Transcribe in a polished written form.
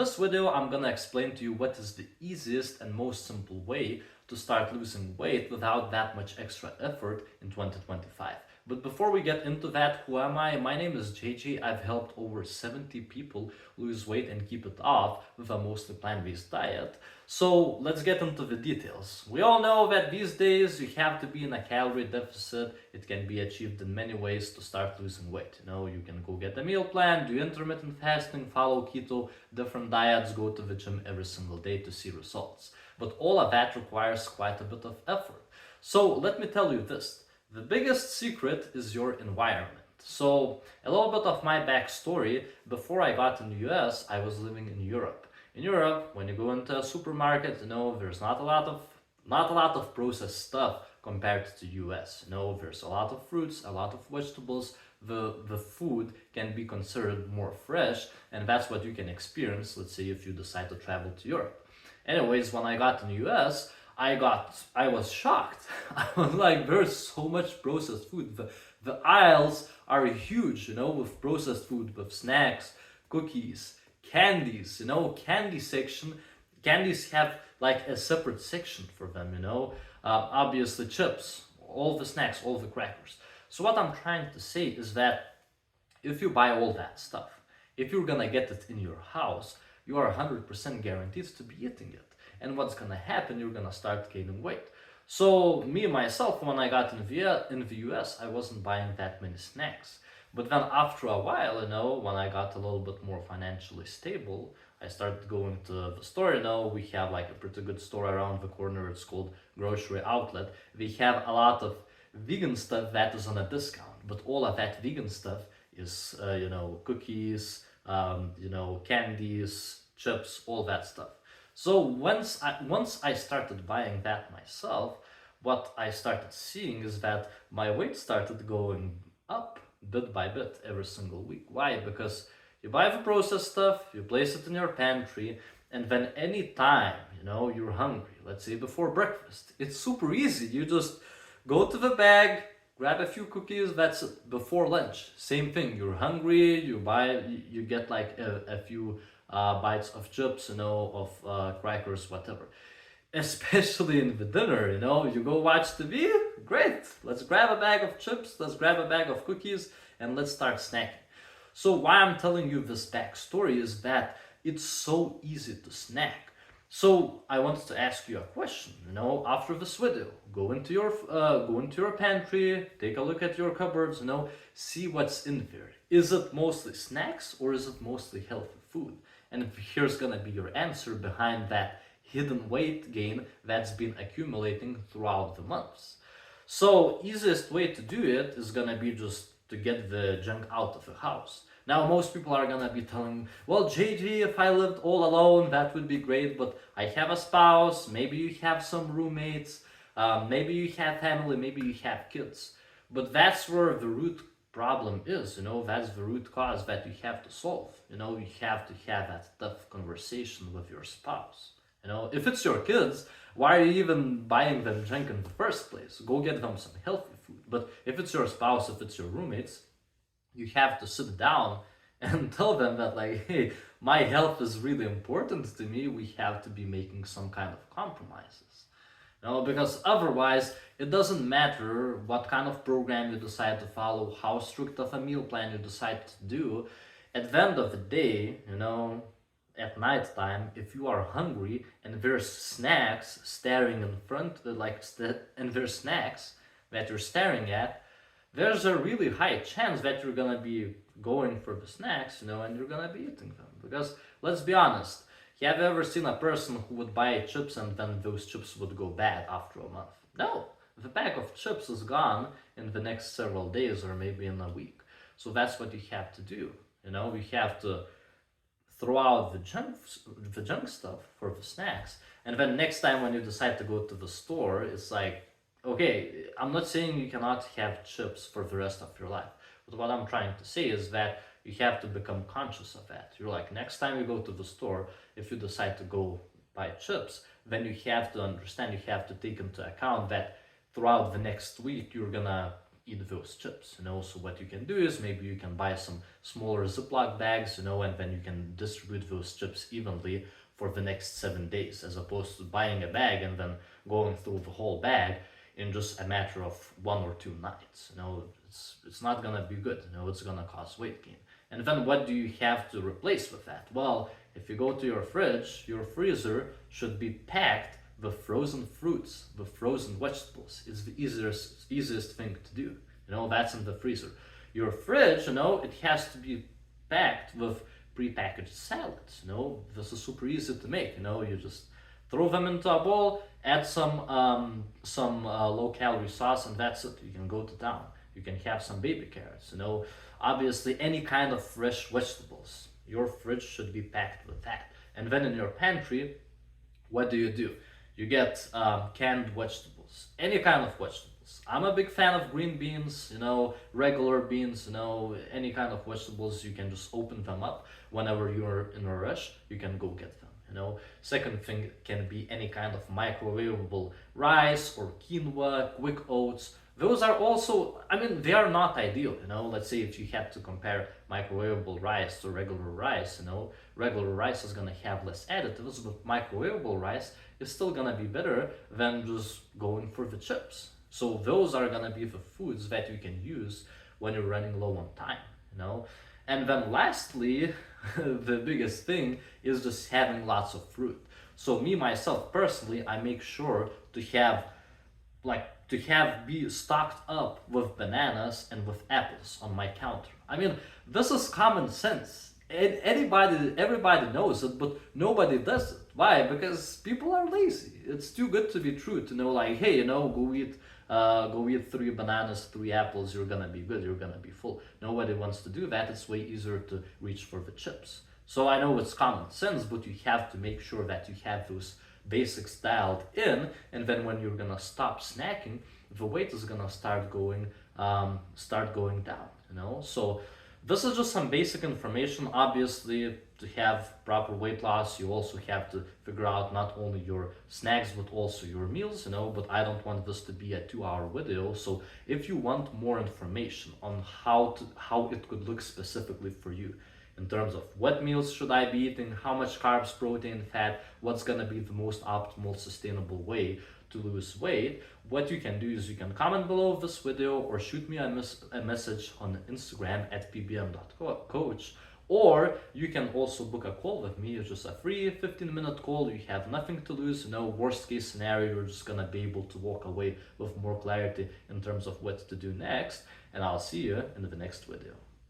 this video, I'm gonna explain to you what is the easiest and most simple way to start losing weight without that much extra effort in 2025. But before we get into that, who am I? My name is JJ. I've helped over 70 people lose weight and keep it off with a mostly plant-based diet. So let's get into the details. We all know that these days you have to be in a calorie deficit. It can be achieved in many ways to start losing weight. You can go get a meal plan, do intermittent fasting, follow keto, different diets, go to the gym every single day to see results. But all of that requires quite a bit of effort. So let me tell you this. The biggest secret is your environment. So a little bit of my backstory, before I got in the US, I was living in Europe. In Europe, when you go into a supermarket, there's not a lot of processed stuff compared to US. There's a lot of fruits, a lot of vegetables. The food can be considered more fresh, and that's what you can experience, let's say, if you decide to travel to Europe. Anyways, when I got in the US, I was shocked. I was like, there's so much processed food. The aisles are huge, with processed food, with snacks, cookies, candies, candies have like a separate section for them, obviously chips, all the snacks, all the crackers. So what I'm trying to say is that if you buy all that stuff, if you're gonna get it in your house, you are 100% guaranteed to be eating it. And what's gonna happen, you're gonna start gaining weight. So me, myself, when I got in the US, I wasn't buying that many snacks. But then after a while, when I got a little bit more financially stable, I started going to the store. We have like a pretty good store around the corner. It's called Grocery Outlet. We have a lot of vegan stuff that is on a discount. But all of that vegan stuff is, cookies, candies, chips, all that stuff. So once I started buying that myself, what I started seeing is that my weight started going up bit by bit every single week. Why? Because you buy the processed stuff, you place it in your pantry, and then any time, you're hungry, let's say before breakfast, it's super easy. You just go to the bag, grab a few cookies, that's it. Before lunch, same thing. You're hungry, you get like a few bites of chips, of crackers, whatever. Especially in the dinner, you go watch TV, great. Let's grab a bag of chips, let's grab a bag of cookies, and let's start snacking. So why I'm telling you this backstory is that it's so easy to snack. So I wanted to ask you a question, after this video, go into your pantry, take a look at your cupboards, see what's in there. Is it mostly snacks or is it mostly healthy food? And here's gonna be your answer behind that hidden weight gain that's been accumulating throughout the months. So easiest way to do it is gonna be just to get the junk out of the house. Now most people are gonna be telling, well, JJ, if I lived all alone, that would be great, but I have a spouse, maybe you have some roommates, maybe you have family, maybe you have kids. But that's where the root problem is, that's the root cause that you have to solve. You have to have that tough conversation with your spouse. If it's your kids, why are you even buying them junk in the first place? Go get them some healthy food. But if it's your spouse, if it's your roommates, you have to sit down and tell them that, like, hey, my health is really important to me. We have to be making some kind of compromises. Because otherwise, it doesn't matter what kind of program you decide to follow, how strict of a meal plan you decide to do. At the end of the day, at night time, if you are hungry and there's snacks staring in front, and there's snacks that you're staring at, there's a really high chance that you're gonna be going for the snacks, and you're gonna be eating them. Because let's be honest, have you ever seen a person who would buy chips and then those chips would go bad after a month? No, the bag of chips is gone in the next several days or maybe in a week. So that's what you have to do. You have to throw out the junk stuff for the snacks. And then next time when you decide to go to the store, it's like, okay, I'm not saying you cannot have chips for the rest of your life. But what I'm trying to say is that you have to become conscious of that. You're like, next time you go to the store, if you decide to go buy chips, then you have to understand, you have to take into account that throughout the next week, you're gonna eat those chips. So what you can do is maybe you can buy some smaller Ziploc bags, and then you can distribute those chips evenly for the next 7 days, as opposed to buying a bag and then going through the whole bag in just a matter of 1 or 2 nights. It's not gonna be good. It's gonna cause weight gain. And then what do you have to replace with that? Well, if you go to your fridge, your freezer should be packed with frozen fruits, with frozen vegetables. It's the easiest thing to do. That's in the freezer. Your fridge, it has to be packed with prepackaged salads. This is super easy to make. You just throw them into a bowl, add some low-calorie sauce, and that's it. You can go to town. You can have some baby carrots. Obviously any kind of fresh vegetables. Your fridge should be packed with that. And then in your pantry, what do? You get canned vegetables, any kind of vegetables. I'm a big fan of green beans, regular beans, any kind of vegetables. You can just open them up whenever you're in a rush. You can go get them. Second thing can be any kind of microwavable rice or quinoa, quick oats. Those are also, they are not ideal. Let's say if you had to compare microwavable rice to regular rice, regular rice is gonna have less additives, but microwavable rice is still gonna be better than just going for the chips. So those are gonna be the foods that you can use when you're running low on time. And then lastly, the biggest thing is just having lots of fruit. So me, myself, personally, I make sure to be stocked up with bananas and with apples on my counter. This is common sense. Everybody knows it, but nobody does it. Why? Because people are lazy. It's too good to be true to know, like, hey, go eat 3 bananas, 3 apples, you're gonna be good, you're gonna be full. Nobody wants to do that. It's way easier to reach for the chips. So I know it's common sense, but you have to make sure that you have those basics dialed in, and then when you're gonna stop snacking, the weight is gonna start going down. So this is just some basic information. Obviously, to have proper weight loss, you also have to figure out not only your snacks but also your meals. But I don't want this to be a 2-hour video. So if you want more information on how it could look specifically for you, in terms of what meals should I be eating, how much carbs, protein, fat, what's gonna be the most optimal, sustainable way to lose weight, what you can do is you can comment below this video or shoot me a message on Instagram at pbm.coach, or you can also book a call with me. It's just a free 15-minute call. You have nothing to lose. Worst case scenario, you're just gonna be able to walk away with more clarity in terms of what to do next, and I'll see you in the next video.